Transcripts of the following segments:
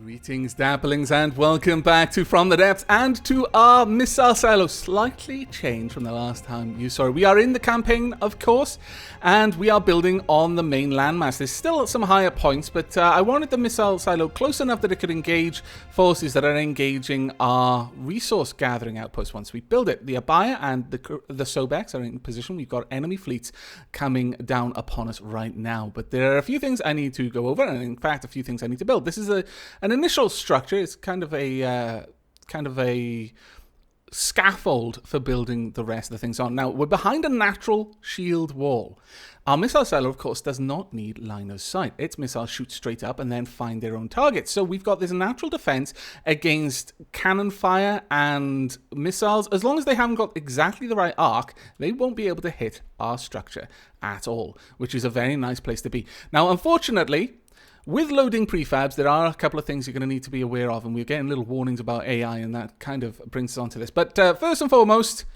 Greetings, Dapplings, and welcome back to From the Depths and to our missile silo. Slightly changed from the last time you saw it. We are in the campaign, of course, and we are building on the main landmass. There's still some higher points, but I wanted the missile silo close enough that it could engage forces that are engaging our resource gathering outposts once we build it. The Abaya and the Sobex are in position. We've got enemy fleets coming down upon us right now, but there are a few things I need to go over, and in fact, a few things I need to build. This is an initial structure. It's kind of a scaffold for building the rest of the things on. Now, we're behind a natural shield wall. Our missile silo, of course, does not need line of sight. Its missiles shoot straight up and then find their own targets. So we've got this natural defense against cannon fire and missiles. As long as they haven't got exactly the right arc, they won't be able to hit our structure at all, which is a very nice place to be. Now, unfortunately, with loading prefabs, there are a couple of things you're going to need to be aware of, and we're getting little warnings about AI, and that kind of brings us on to this. But first and foremost,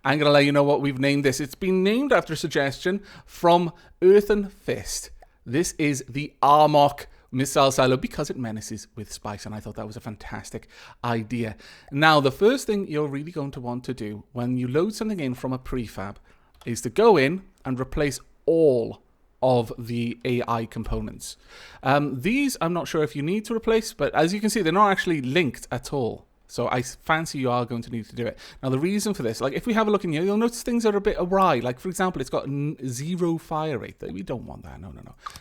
I'm going to let you know what we've named this. It's been named after a suggestion from Earthen Fist. This is the Armok missile silo because it menaces with spikes, and I thought that was a fantastic idea. Now, the first thing you're really going to want to do when you load something in from a prefab is to go in and replace all of the AI components. These, I'm not sure if you need to replace, but as you can see, they're not actually linked at all. So I fancy you are going to need to do it. Now, the reason for this, like if we have a look in here, you'll notice things are a bit awry. Like, for example, it's got 0 fire rate. We don't want that. No.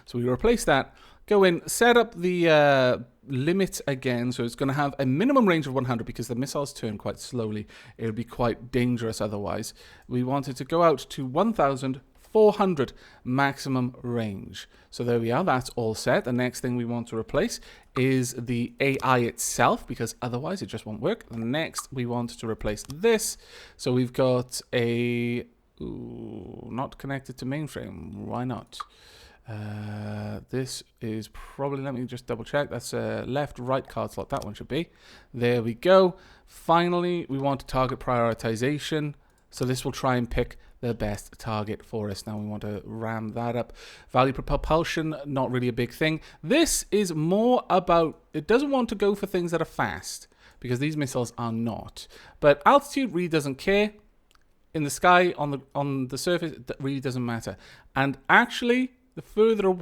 So we replace that. Go in, set up the limit again. So it's going to have a minimum range of 100 because the missiles turn quite slowly. It would be quite dangerous otherwise. We want it to go out to 1,400 maximum range. So there we are, that's all set. The next thing we want to replace is the AI itself, because otherwise it just won't work. Next, we want to replace this. So we've got a... not connected to mainframe. Why not? This is probably, let me just double check. That's a left, right card slot. That one should be. There we go. Finally, we want to target prioritization. So this will try and pick the best target for us. Now we want to ram that up. Value propulsion, not really a big thing. This is more about, it doesn't want to go for things that are fast, because these missiles are not. But altitude really doesn't care. In the sky, on the surface, that really doesn't matter. And actually, the further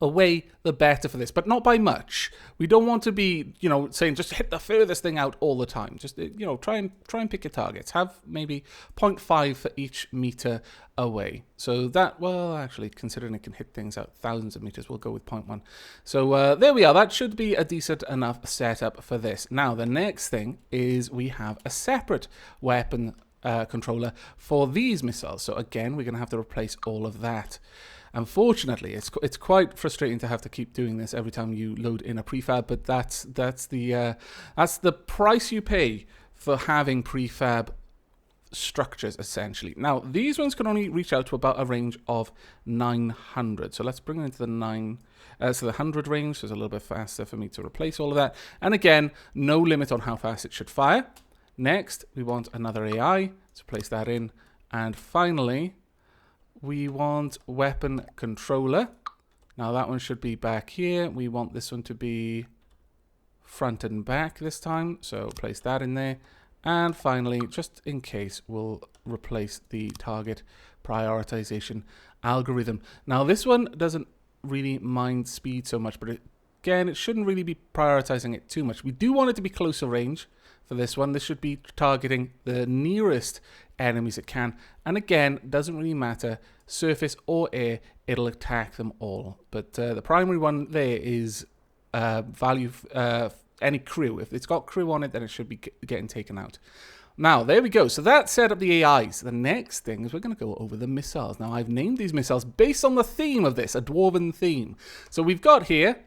away, the better for this, but not by much. We don't want to be, saying just hit the furthest thing out all the time. Just, try and pick your targets. Have maybe 0.5 for each meter away. So that, well, actually, considering it can hit things out thousands of meters, we'll go with 0.1. So there we are. That should be a decent enough setup for this. Now, the next thing is we have a separate weapon controller for these missiles. So again, we're going to have to replace all of that. Unfortunately, it's quite frustrating to have to keep doing this every time you load in a prefab, but that's the price you pay for having prefab structures, essentially. Now, these ones can only reach out to about a range of 900. So let's bring it into the 100 range. So it's a little bit faster for me to replace all of that. And again, no limit on how fast it should fire. Next, we want another AI to place that in, and finally, we want weapon controller. Now that one should be back here. We want this one to be front and back this time. So place that in there. And finally, just in case, we'll replace the target prioritization algorithm. Now this one doesn't really mind speed so much, but again, it shouldn't really be prioritizing it too much. We do want it to be closer range for this one. This should be targeting the nearest enemies it can. And again, doesn't really matter, surface or air, it'll attack them all. But the primary one there is any crew. If it's got crew on it, then it should be getting taken out. Now, there we go. So that set up the AIs. The next thing is we're going to go over the missiles. Now, I've named these missiles based on the theme of this, a dwarven theme. So we've got here,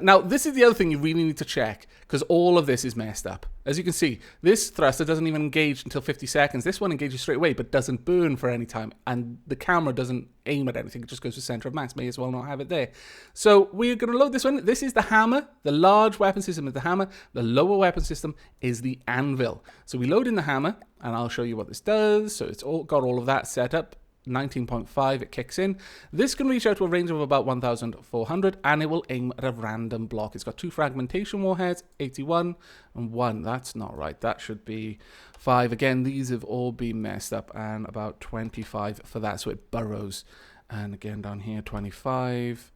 now, this is the other thing you really need to check, because all of this is messed up. As you can see, this thruster doesn't even engage until 50 seconds. This one engages straight away, but doesn't burn for any time. And the camera doesn't aim at anything. It just goes to center of mass. May as well not have it there. So we're going to load this one. This is the hammer. The large weapon system is the hammer. The lower weapon system is the anvil. So we load in the hammer, and I'll show you what this does. So it's got all of that set up. 19.5, it kicks in. This can reach out to a range of about 1,400, and it will aim at a random block. It's got 2 fragmentation warheads, 81 and 1. That's not right. That should be 5. Again, these have all been messed up, and about 25 for that, so it burrows. And again, down here, 25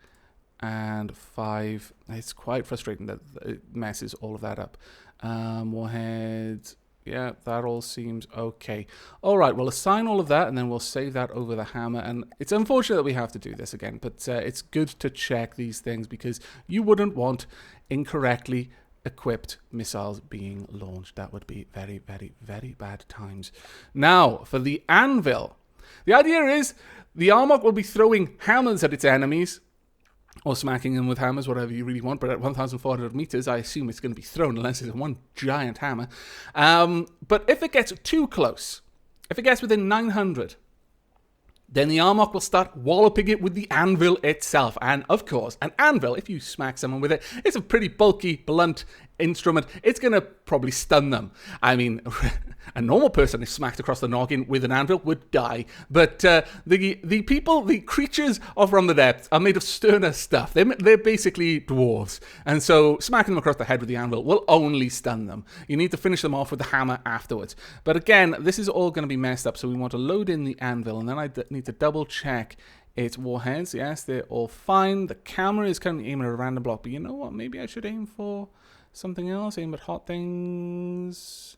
and 5. It's quite frustrating that it messes all of that up. Warheads. Yeah, that all seems okay. All right, we'll assign all of that, and then we'll save that over the hammer. And it's unfortunate that we have to do this again, but it's good to check these things because you wouldn't want incorrectly equipped missiles being launched. That would be very, very, very bad times. Now, for the anvil. The idea is the Armok will be throwing hammers at its enemies, or smacking them with hammers, whatever you really want. But at 1,400 meters, I assume it's going to be thrown unless it's one giant hammer. But if it gets too close, if it gets within 900, then the Armok will start walloping it with the anvil itself. And of course, an anvil, if you smack someone with it, it's a pretty bulky, blunt instrument. It's going to probably stun them. I mean, a normal person, if smacked across the noggin with an anvil, would die. But the people, the creatures of From the Depths are made of sterner stuff. They're basically dwarves. And so smacking them across the head with the anvil will only stun them. You need to finish them off with the hammer afterwards. But again, this is all going to be messed up. So we want to load in the anvil. And then I need to double check its warheads. Yes, they're all fine. The camera is currently aiming at a random block. But you know what? Maybe I should aim for something else. Aim at hot things.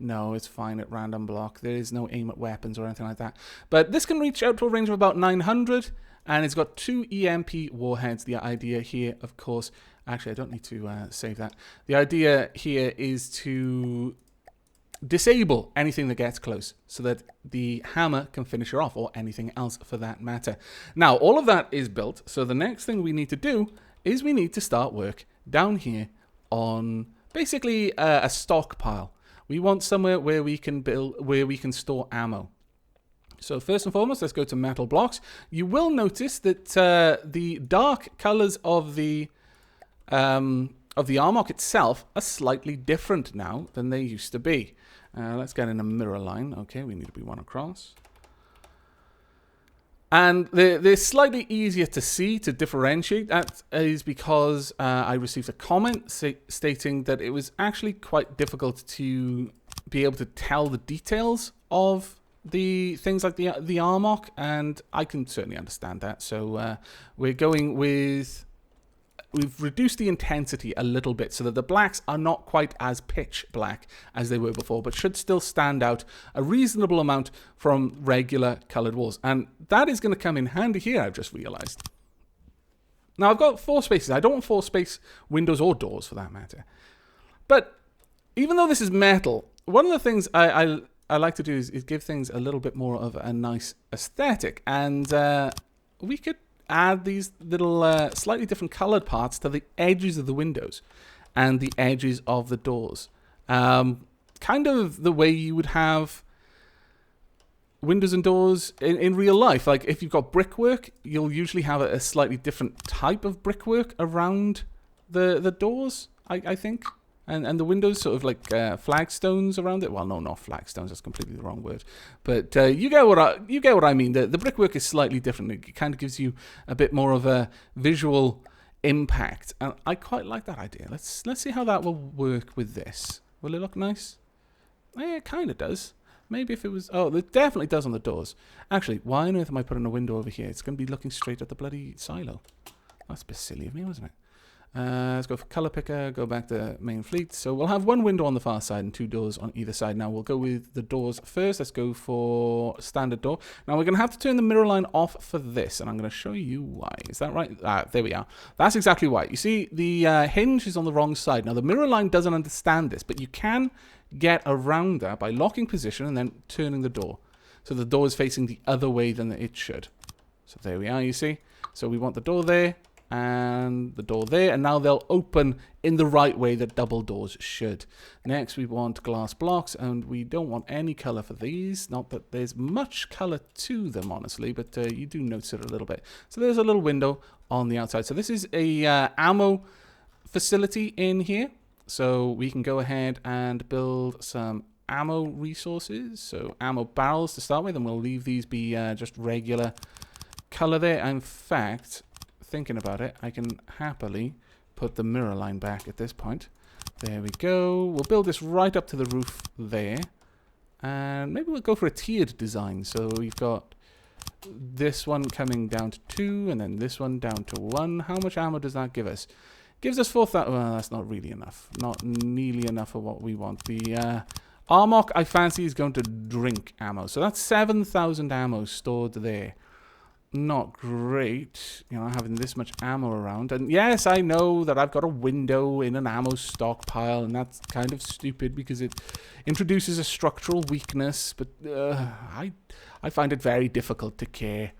No, it's fine at random block. There is no aim at weapons or anything like that. But this can reach out to a range of about 900, and it's got 2 EMP warheads. The idea here, of course... Actually, I don't need to save that. The idea here is to disable anything that gets close so that the hammer can finish her off, or anything else for that matter. Now, all of that is built, so the next thing we need to do is we need to start work down here on basically a stockpile. We want somewhere where we can store ammo. So first and foremost, let's go to metal blocks. You will notice that the dark colors of the Armok itself are slightly different now than they used to be. Let's get in a mirror line. Okay, we need to be one across. And they're slightly easier to see, to differentiate. That is because I received a comment stating that it was actually quite difficult to be able to tell the details of the things like the Armok, and I can certainly understand that. So we're going with... We've reduced the intensity a little bit so that the blacks are not quite as pitch black as they were before, but should still stand out a reasonable amount from regular colored walls. And that is going to come in handy here, I've just realized. Now, I've got 4 spaces. I don't want 4 space windows or doors for that matter. But even though this is metal, one of the things I like to do is give things a little bit more of a nice aesthetic. And we could add these little slightly different colored parts to the edges of the windows and the edges of the doors. Kind of the way you would have windows and doors in real life. Like if you've got brickwork, you'll usually have a slightly different type of brickwork around the doors, I think. And the windows sort of like flagstones around it. Well, no, not flagstones. That's completely the wrong word. But you get what I mean. The brickwork is slightly different. It kind of gives you a bit more of a visual impact, and I quite like that idea. Let's see how that will work with this. Will it look nice? Yeah, it kind of does. Maybe if it was... Oh, it definitely does on the doors. Actually, why on earth am I putting a window over here? It's going to be looking straight at the bloody silo. That's a bit silly of me, wasn't it? Let's go for color picker, go back to main fleet. So we'll have 1 window on the far side and 2 doors on either side. Now we'll go with the doors first. Let's go for standard door. Now we're going to have to turn the mirror line off for this, and I'm going to show you why. Is that right? There we are. That's exactly why. You see, the hinge is on the wrong side. Now the mirror line doesn't understand this, but you can get around that by locking position and then turning the door. So the door is facing the other way than it should. So there we are, you see. So we want the door there and the door there, and now they'll open in the right way that double doors should. Next, we want glass blocks, and we don't want any color for these. Not that there's much color to them, honestly, but you do notice it a little bit. So there's a little window on the outside. So this is a ammo facility in here. So we can go ahead and build some ammo resources. So ammo barrels to start with, and we'll leave these be just regular color there. In fact, thinking about it, I can happily put the mirror line back at this point. There we go. We'll build this right up to the roof there. And maybe we'll go for a tiered design. So we've got this one coming down to 2, and then this one down to 1. How much ammo does that give us? Gives us 4,000. Well, that's not really enough. Not nearly enough for what we want. The Armok, I fancy, is going to drink ammo. So that's 7,000 ammo stored there. Not great, you know, having this much ammo around. And yes, I know that I've got a window in an ammo stockpile, and that's kind of stupid because it introduces a structural weakness. But I find it very difficult to care.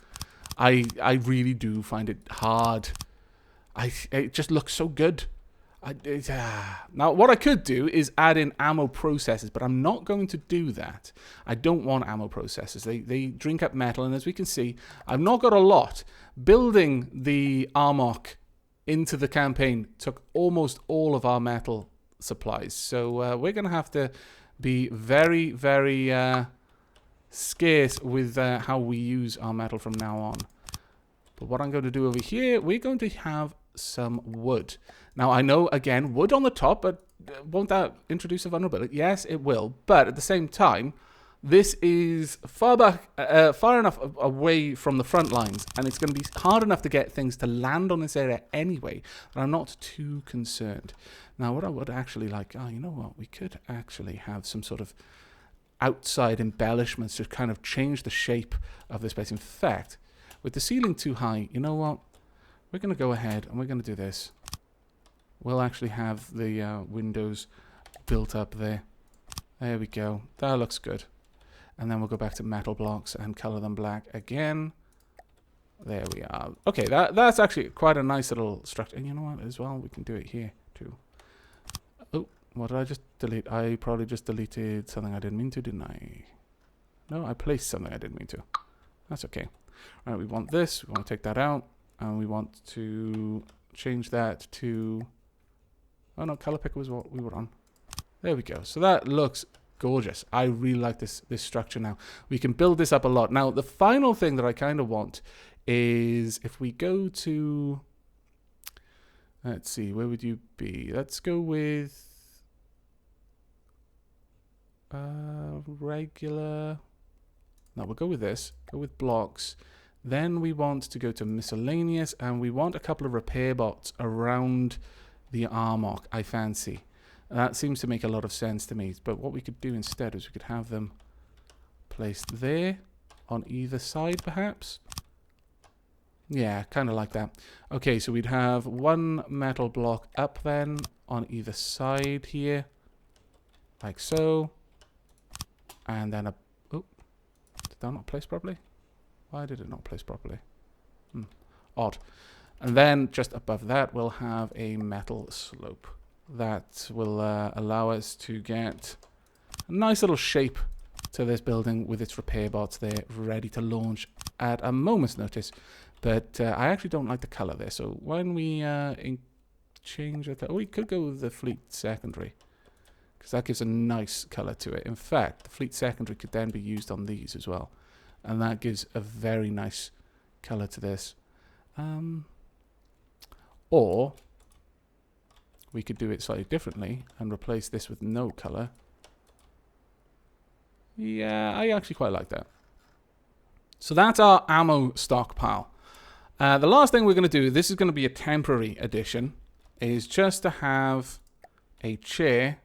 I really do find it hard. It just looks so good. Now, what I could do is add in ammo processors, but I'm not going to do that. I don't want ammo processors. They drink up metal, and as we can see, I've not got a lot. Building the Armok into the campaign took almost all of our metal supplies. So we're going to have to be very, very scarce with how we use our metal from now on. But what I'm going to do over here, we're going to have some wood. Now, I know, again, wood on the top, but won't that introduce a vulnerability? Yes, it will. But at the same time, this is far enough away from the front lines, and it's going to be hard enough to get things to land on this area anyway, that I'm not too concerned. Now, what I would actually like, you know what? We could actually have some sort of outside embellishments to kind of change the shape of this place. In fact, with the ceiling too high, you know what? We're going to go ahead and we're going to do this. We'll actually have the windows built up there. There we go. That looks good. And then we'll go back to metal blocks and color them black again. There we are. Okay, that's actually quite a nice little structure. And you know what, as well, we can do it here too. Oh, what did I just delete? I probably just deleted something I didn't mean to, didn't I? No, I placed something I didn't mean to. That's okay. All right, we want this. We want to take that out. And we want to change that to... Oh no, color picker was what we were on. There we go. So that looks gorgeous. I really like this structure now. We can build this up a lot. Now, the final thing that I kind of want is if we go to... Let's see, where would you be? Let's go with... regular... No, we'll go with this. Go with blocks. Then we want to go to miscellaneous, and we want a couple of repair bots around the Armok, I fancy. That seems to make a lot of sense to me. But what we could do instead is we could have them placed there on either side, perhaps. Yeah, kind of like that. Okay, so we'd have one metal block up then on either side here, like so. And then a... Oh, did that not place properly? Why did it not place properly? Odd. And then just above that, we'll have a metal slope. That will allow us to get a nice little shape to this building with its repair bots there, ready to launch at a moment's notice. But I actually don't like the color there. So when we change it, we could go with the fleet secondary, because that gives a nice color to it. In fact, the fleet secondary could then be used on these as well. And that gives a very nice color to this. Or we could do it slightly differently and replace this with no color. Yeah, I actually quite like that. So that's our ammo stockpile. The last thing we're going to do, this is going to be a temporary addition, is just to have a chair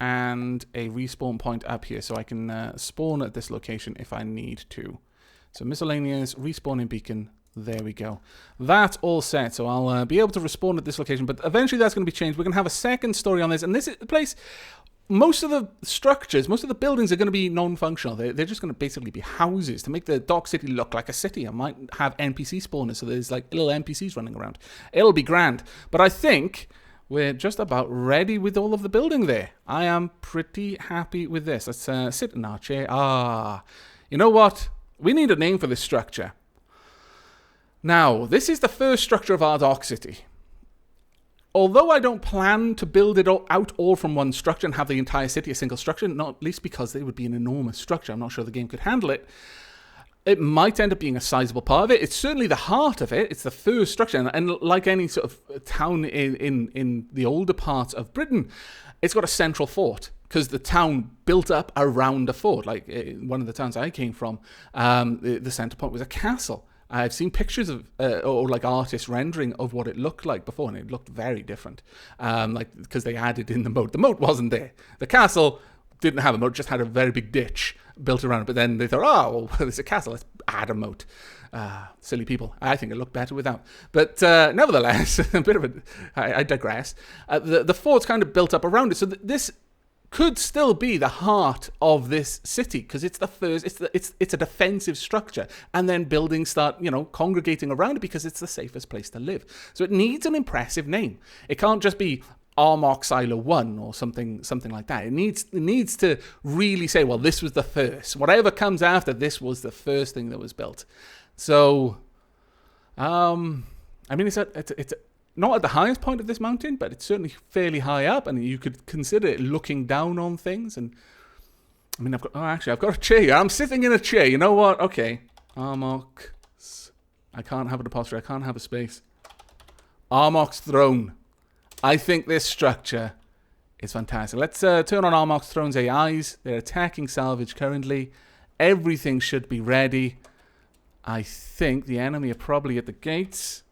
and a respawn point up here, so I can spawn at this location if I need to. So miscellaneous, respawning beacon, there we go. That's all set, so I'll be able to respawn at this location, but eventually that's going to be changed. We're going to have a second story on this, and this place, most of the structures, most of the buildings are going to be non-functional. They're just going to basically be houses to make the Dock City look like a city. I might have NPC spawners, so there's like little NPCs running around. It'll be grand, but I think we're just about ready with all of the building there. I am pretty happy with this. Let's sit in our chair. You know what? We need a name for this structure. Now, this is the first structure of our Dock City. although I don't plan to build it out all from one structure and have the entire city a single structure, not least because it would be an enormous structure. I'm not sure the game could handle it. It might end up being a sizable part of it. It's certainly the heart of it. It's the first structure. And like any sort of town in the older parts of Britain, it's got a central fort because the town built up around a fort. Like one of the towns I came from, the center point was a castle. I've seen pictures of, or like artist rendering of what it looked like before, and it looked very different. Like because they added in the moat. The moat wasn't there. The castle didn't have a moat, just had a very big ditch built around it. But then they thought, oh, well, it's a castle, let's add a moat. Silly people. I think it looked better without. But nevertheless, a bit of a, I digress. The fort's kind of built up around it. So this could still be the heart of this city because it's the first, it's a defensive structure. And then buildings start, congregating around it because it's the safest place to live. So it needs an impressive name. It can't just be Armok Silo 1 or something like that. It needs to really say, well, this was the first. Whatever comes after, this was the first thing that was built. So, it's not at the highest point of this mountain, but it's certainly fairly high up, and you could consider it looking down on things. And I've got a chair. I'm sitting in a chair. You know what? Okay, Armok. I can't have an apostrophe. I can't have a space. Armok's throne. I think this structure is fantastic. Let's turn on Armok's Throne's AIs. They're attacking salvage currently. Everything should be ready. I think the enemy are probably at the gates.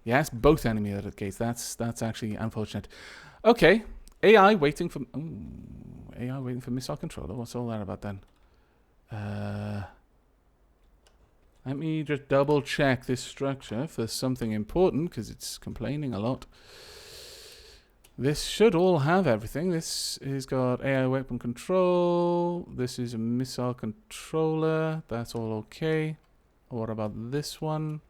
Yes, both enemy are at the gates. That's actually unfortunate. Okay, AI waiting for missile controller. What's all that about then? Let me just double check this structure for something important because it's complaining a lot. This should all have everything. This has got AI weapon control. This is a missile controller. That's all okay. What about this one?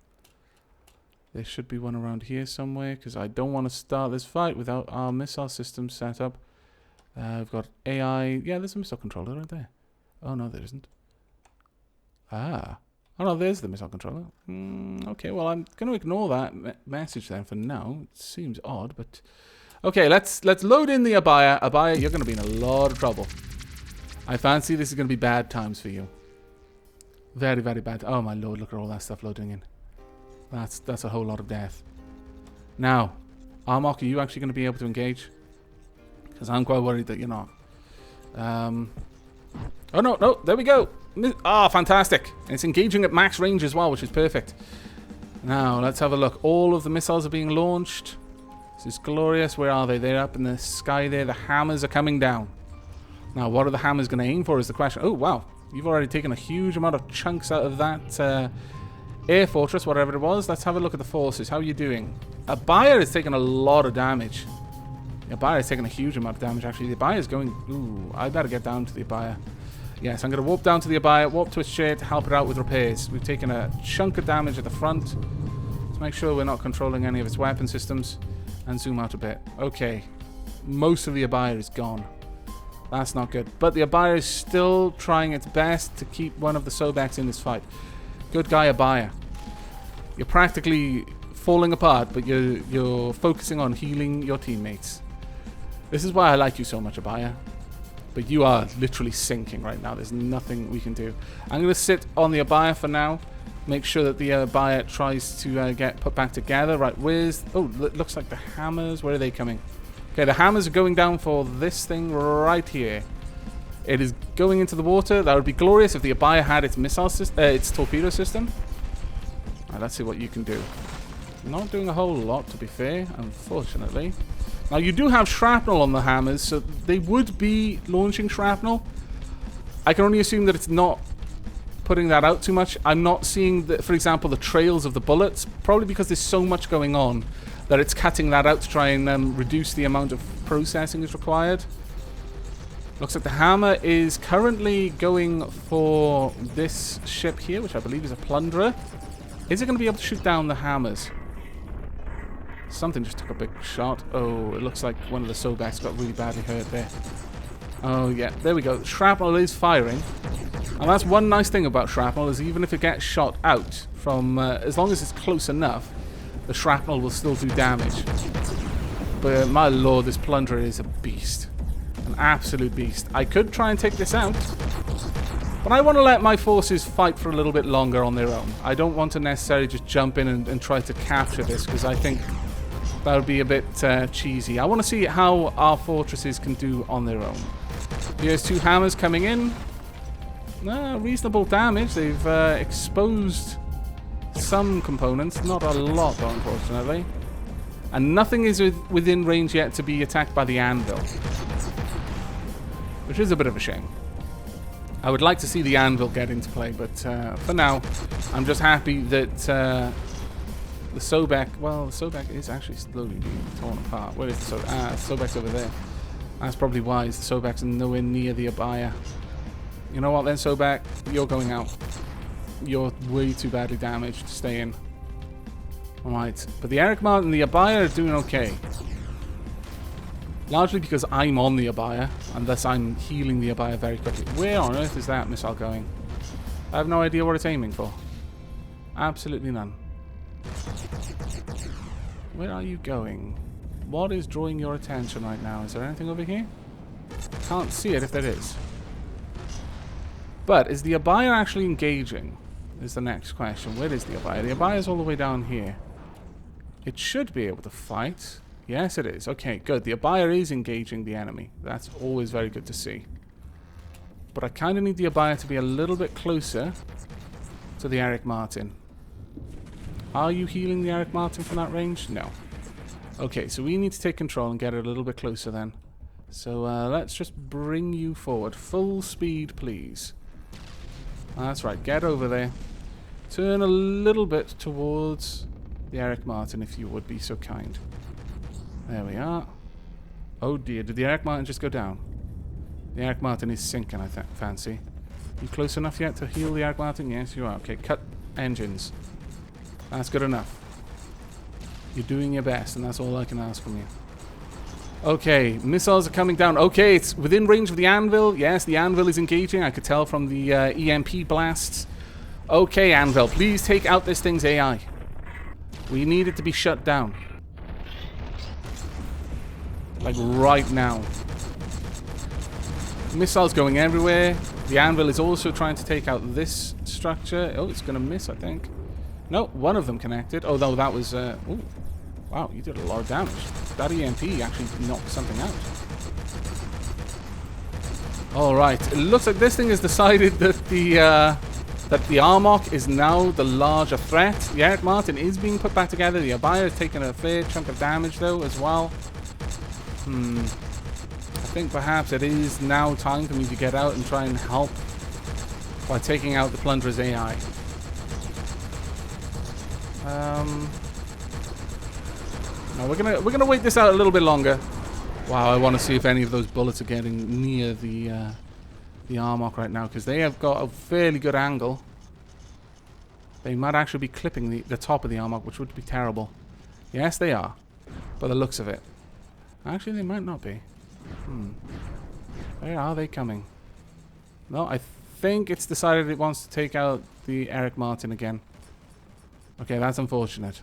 There should be one around here somewhere because I don't want to start this fight without our missile system set up. We've got AI. Yeah, there's a missile controller right there. Oh, no, there isn't. Ah. Oh, no, there's the missile controller. Okay, well, I'm going to ignore that message then for now. It seems odd, but... Okay, let's load in the Abaya. Abaya, you're going to be in a lot of trouble. I fancy this is going to be bad times for you. Very, very bad. Oh, my lord, look at all that stuff loading in. That's a whole lot of death. Now, Armok, are you actually going to be able to engage? Because I'm quite worried that you're not. Oh, no, there we go. Ah, fantastic. And it's engaging at max range as well, which is perfect. Now, let's have a look. All of the missiles are being launched. This is glorious. Where are they? They're up in the sky there. The hammers are coming down. Now, what are the hammers going to aim for is the question. Oh, wow. You've already taken a huge amount of chunks out of that air fortress, whatever it was. Let's have a look at the forces. How are you doing? Abaya is taking a lot of damage. Abaya is taking a huge amount of damage, actually. The Abaya is going... Ooh, I better get down to the Abaya. Yes, I'm going to warp down to the Abaya, warp to its chair to help it out with repairs. We've taken a chunk of damage at the front. Let's make sure we're not controlling any of its weapon systems. And zoom out a bit. Okay. Most of the Abaya is gone. That's not good. But the Abaya is still trying its best to keep one of the Sobeks in this fight. Good guy, Abaya. You're practically falling apart, but you're focusing on healing your teammates. This is why I like you so much, Abaya. But you are literally sinking right now. There's nothing we can do. I'm going to sit on the Abaya for now. Make sure that the Abaya tries to get put back together. Right, where's... Oh, looks like the hammers. Where are they coming? Okay, the hammers are going down for this thing right here. It is going into the water. That would be glorious if the Abaya had its missile system, its torpedo system. Right, let's see what you can do. Not doing a whole lot, to be fair, unfortunately. Now, you do have shrapnel on the hammers, so they would be launching shrapnel. I can only assume that it's not putting that out too much. I'm not seeing, for example, the trails of the bullets, probably because there's so much going on that it's cutting that out to try and reduce the amount of processing is required. Looks like the hammer is currently going for this ship here, which I believe is a Plunderer. Is it going to be able to shoot down the hammers? Something just took a big shot. Oh, it looks like one of the Sobeks got really badly hurt there. Oh, yeah. There we go. Shrapnel is firing. And that's one nice thing about shrapnel, is even if it gets shot out from... as long as it's close enough, the shrapnel will still do damage. But my lord, this Plunderer is a beast. An absolute beast. I could try and take this out, but I want to let my forces fight for a little bit longer on their own. I don't want to necessarily just jump in and try to capture this, because I think that would be a bit cheesy. I want to see how our fortresses can do on their own. Here's 2 hammers coming in. Reasonable damage. They've exposed some components. Not a lot, though, unfortunately. And nothing is within range yet to be attacked by the anvil, which is a bit of a shame. I would like to see the anvil get into play, but for now, I'm just happy that the Sobek... Well, the Sobek is actually slowly being torn apart. Where is the Sobek? Ah, the Sobek's over there. That's probably wise. The Sobek's nowhere near the Abaya. You know what then, Sobek? You're going out. You're way too badly damaged to stay in. Alright, but the Eric Martin and the Abaya are doing okay. Largely because I'm on the Abaya, and thus I'm healing the Abaya very quickly. Where on earth is that missile going? I have no idea what it's aiming for. Absolutely none. Where are you going? What is drawing your attention right now? Is there anything over here? Can't see it if there is. But is the Abaya actually engaging? Is the next question. Where is the Abaya? The Abaya is all the way down here. It should be able to fight. Yes, it is. Okay, good. The Abaya is engaging the enemy. That's always very good to see. But I kind of need the Abaya to be a little bit closer to the Eric Martin. Are you healing the Eric Martin from that range? No. Okay, so we need to take control and get it a little bit closer then. So let's just bring you forward. Full speed, please. That's right. Get over there. Turn a little bit towards the Eric Martin, if you would be so kind. There we are. Oh dear, did the Eric Martin just go down? The Eric Martin is sinking, I fancy. You close enough yet to heal the Eric Martin? Yes, you are. Okay, cut engines. That's good enough. You're doing your best, and that's all I can ask from you. Okay, missiles are coming down. Okay, it's within range of the anvil. Yes, the anvil is engaging. I could tell from the EMP blasts. Okay, anvil, please take out this thing's AI. We need it to be shut down. Like right now. Missiles going everywhere. The anvil is also trying to take out this structure. Oh, it's going to miss, I think. No, one of them connected. Oh, no, that was... ooh. Wow, you did a lot of damage. That EMP actually knocked something out. Alright, it looks like this thing has decided that the Armok is now the larger threat. The Eric Martin is being put back together. The Abaya has taken a fair chunk of damage, though, as well. I think perhaps it is now time for me to get out and try and help by taking out the Plunderer's AI. No, we're gonna wait this out a little bit longer. Wow, I want to see if any of those bullets are getting near the Armok right now, because they have got a fairly good angle. They might actually be clipping the top of the Armok, which would be terrible. Yes, they are, by the looks of it. Actually, they might not be. Where are they coming? No, I think it's decided it wants to take out the Eric Martin again. Okay, that's unfortunate.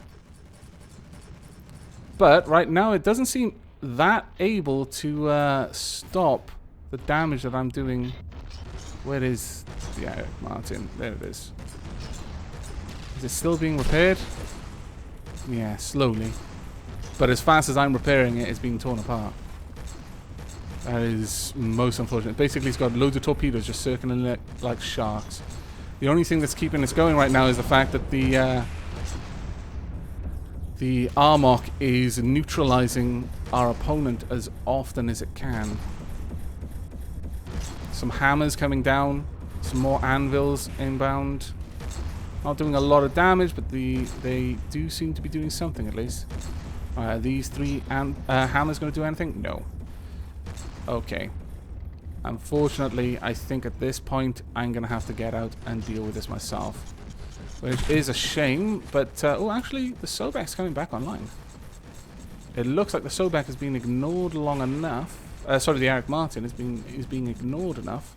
But right now it doesn't seem that able to stop the damage that I'm doing. Where is the Eric Martin? There it is. Is it still being repaired? Yeah, slowly. But as fast as I'm repairing it, it's being torn apart. That is most unfortunate. Basically, it's got loads of torpedoes just circling it like sharks. The only thing that's keeping this going right now is the fact that the Armok is neutralizing our opponent as often as it can. Some hammers coming down, some more anvils inbound. Not doing a lot of damage, but they do seem to be doing something at least. Are these 3 hammers going to do anything? No. Okay. Unfortunately, I think at this point I'm going to have to get out and deal with this myself. Which is a shame, but... oh, actually, the Sobek's coming back online. It looks like the Sobek has been ignored long enough. Sorry, the Eric Martin is being ignored enough.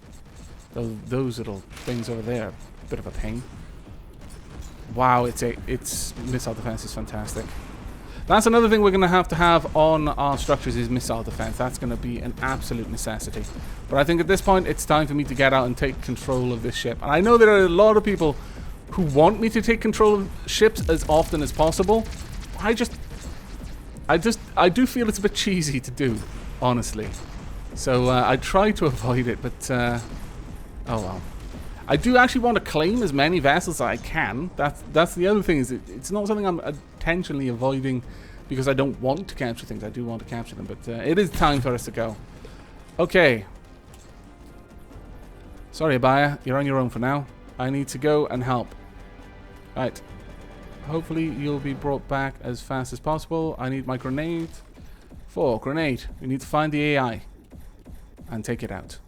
Though those little things over there are a bit of a pain. Wow, its missile defense is fantastic. That's another thing we're going to have on our structures is missile defense. That's going to be an absolute necessity. But I think at this point, it's time for me to get out and take control of this ship. And I know there are a lot of people who want me to take control of ships as often as possible. I do feel it's a bit cheesy to do, honestly. So I try to avoid it, but oh well. I do actually want to claim as many vessels as I can. That's the other thing, is it's not something I'm intentionally avoiding because I don't want to capture things. I do want to capture them, but it is time for us to go. Okay. Sorry, Abaya, you're on your own for now. I need to go and help. Right. Hopefully you'll be brought back as fast as possible. I need my grenade. Grenade. We need to find the AI and take it out.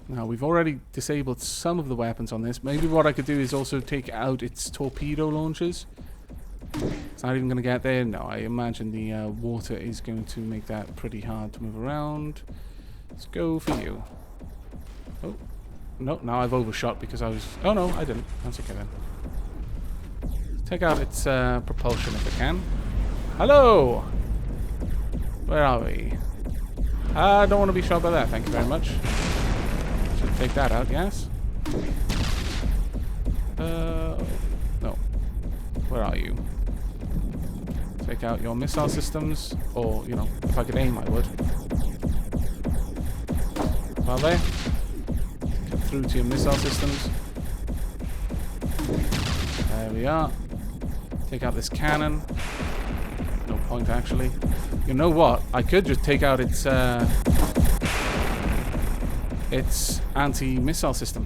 Now, we've already disabled some of the weapons on this. Maybe what I could do is also take out its torpedo launchers. It's not even going to get there. No, I imagine the water is going to make that pretty hard to move around. Let's go for you. Oh, no, now I've overshot because I was... Oh, no, I didn't. That's okay then. Let's take out its propulsion if I can. Hello! Where are we? I don't want to be shot by that, thank you very much. Should take that out, yes? No. Where are you? Take out your missile systems, or, you know, if I could aim, I would. Are they? Get through to your missile systems. There we are. Take out this cannon. No point, actually. You know what? I could just take out its anti-missile system,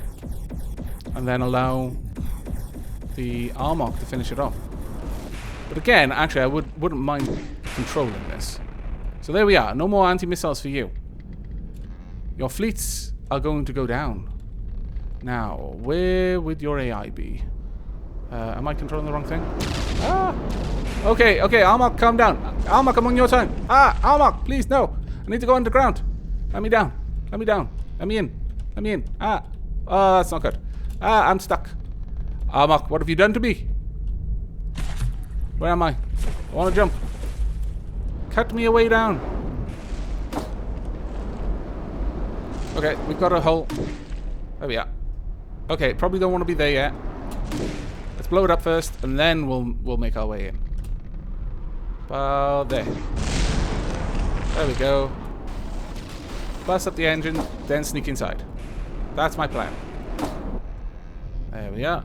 and then allow the Armok to finish it off. But again, actually, I wouldn't mind controlling this. So there we are. No more anti-missiles for you. Your fleets are going to go down. Now, where would your AI be? Am I controlling the wrong thing? Ah! Okay, Armok, calm down. Armok, I'm on your time. Ah, Armok, please, no. I need to go underground. Let me down. Let me down. Let me in. Let me in. Ah. Oh, that's not good. Ah, I'm stuck. Armok, what have you done to me? Where am I? I want to jump. Cut me a way down. Okay, we've got a hole. There we are. Okay, probably don't want to be there yet. Let's blow it up first, and then we'll make our way in. About there. There we go. Bust up the engine, then sneak inside. That's my plan. There we are.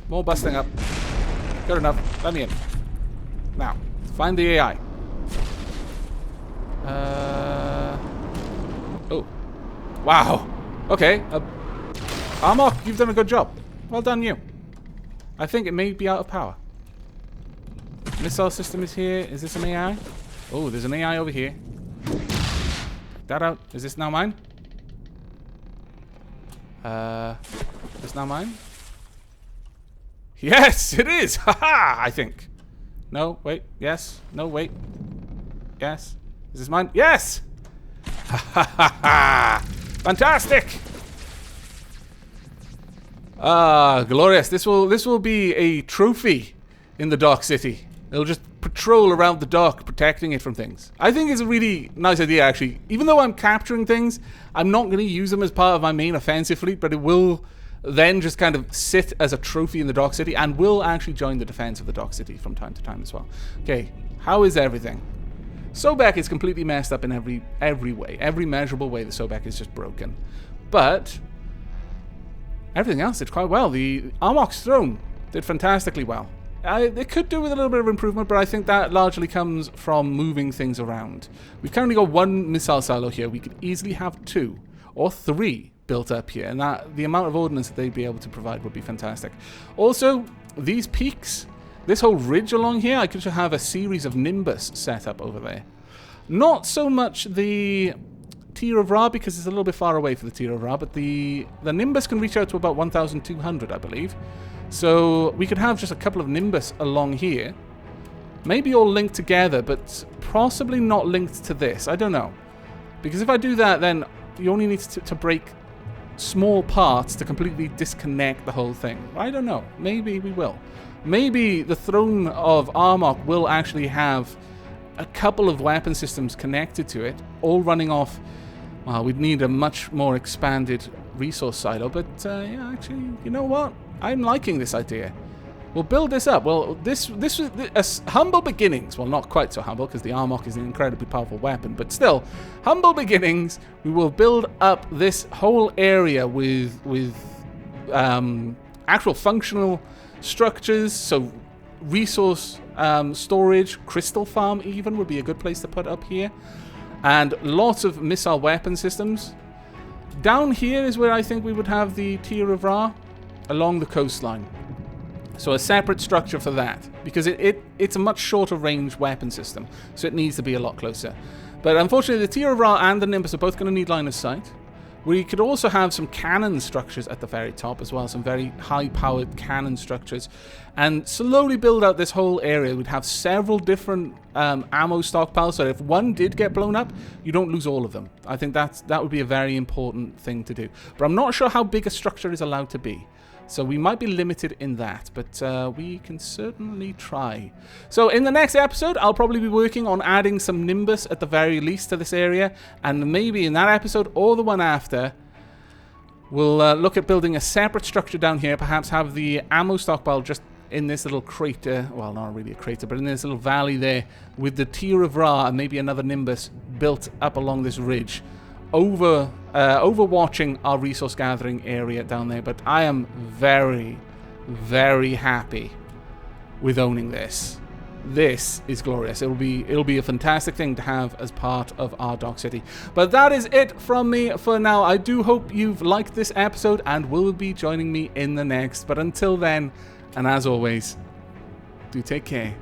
More busting up. Good enough. Let me in. Now, find the AI. Oh. Wow. Okay. Armok, you've done a good job. Well done, you. I think it may be out of power. Missile system is here. Is this an AI? Oh, there's an AI over here. Check that out. Is this now mine? Is this now mine? Yes, it is! Haha, I think. No, wait. Yes. No, wait. Yes. Is this mine? Yes! Ha ha ha ha! Fantastic! Ah, glorious. This will be a trophy in the Dark City. It'll just patrol around the dock, protecting it from things. I think it's a really nice idea, actually. Even though I'm capturing things, I'm not going to use them as part of my main offensive fleet, but it will then just kind of sit as a trophy in the Dock City, and will actually join the defense of the Dock City from time to time as well. Okay, how is everything? Sobek is completely messed up in every way. Every measurable way, the Sobek is just broken. But everything else did quite well. The Armok's throne did fantastically well. It could do with a little bit of improvement, but I think that largely comes from moving things around. We've currently got one missile silo here. We could easily have 2 or 3 built up here, and that the amount of ordnance that they'd be able to provide would be fantastic. Also, these peaks, this whole ridge along here, I could have a series of Nimbus set up over there. Not so much the Tier of Ra, because it's a little bit far away for the Tier of Ra, but the Nimbus can reach out to about 1,200, I believe. So we could have just a couple of Nimbus along here. Maybe all linked together, but possibly not linked to this. I don't know. Because if I do that, then you only need to break small parts to completely disconnect the whole thing. I don't know. Maybe we will. Maybe the throne of Armok will actually have a couple of weapon systems connected to it, all running off. Well, we'd need a much more expanded resource silo, but yeah, actually, you know what? I'm liking this idea. We'll build this up. Well, this was humble beginnings. Well, not quite so humble, because the Armok is an incredibly powerful weapon, but still, humble beginnings. We will build up this whole area with actual functional structures, so resource storage, crystal farm even would be a good place to put up here, and lots of missile weapon systems. Down here is where I think we would have the Tier of Ra, along the coastline. So a separate structure for that, because it's a much shorter range weapon system, so it needs to be a lot closer. But unfortunately, the Tier of Ra and the Nimbus are both going to need line of sight. We could also have some cannon structures at the very top as well, some very high-powered cannon structures, and slowly build out this whole area. We'd have several different ammo stockpiles, so if one did get blown up, you don't lose all of them. I think that would be a very important thing to do. But I'm not sure how big a structure is allowed to be. So we might be limited in that, but we can certainly try. So in the next episode, I'll probably be working on adding some Nimbus at the very least to this area. And maybe in that episode or the one after, we'll look at building a separate structure down here. Perhaps have the ammo stockpile just in this little crater. Well, not really a crater, but in this little valley there with the Tier of Ra and maybe another Nimbus built up along this ridge. Overwatching our resource gathering area down there, but I am very, very happy with owning this. This is glorious. It'll be a fantastic thing to have as part of our Dock City. But that is it from me for now. I do hope you've liked this episode and will be joining me in the next. But until then, and as always, do take care.